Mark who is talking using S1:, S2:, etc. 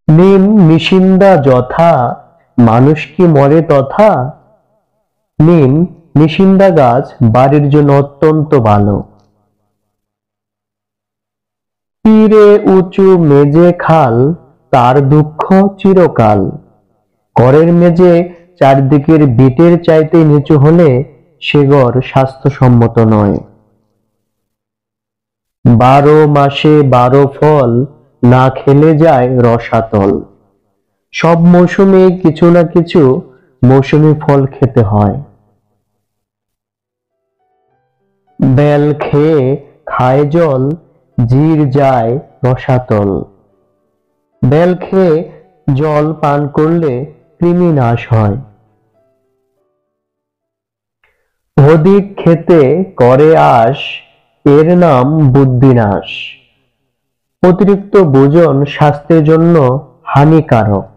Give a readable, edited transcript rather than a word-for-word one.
S1: নিম নিশিন্দা যথা, মানুষ কি মরে তথা। নিম নিশিন্দা গাছ বাড়ির জন্য অত্যন্ত ভালো। তীরে উঁচু মেজে খাল, তার দুঃখ চিরকাল। ঘরের মেঝে চারদিকের বিটের চাইতে নিচু হলে সে ঘর স্বাস্থ্যসম্মত নয়। 12 মাসে 12 ফল, না খেলে যায় রসাতল। সব মৌসুমে কিছু না কিছু মৌসুমী ফল খেতে হয়। বেল খেয়ে খায় জল, জির যায় রসাতল। বেল খেয়ে জল পান করলে কৃমি নাশ হয়। অধিক খেতে করে আশ, এর নাম বুদ্ধিনাশ। অতিরিক্ত ভোজন স্বাস্থ্যের জন্য হানিকারক।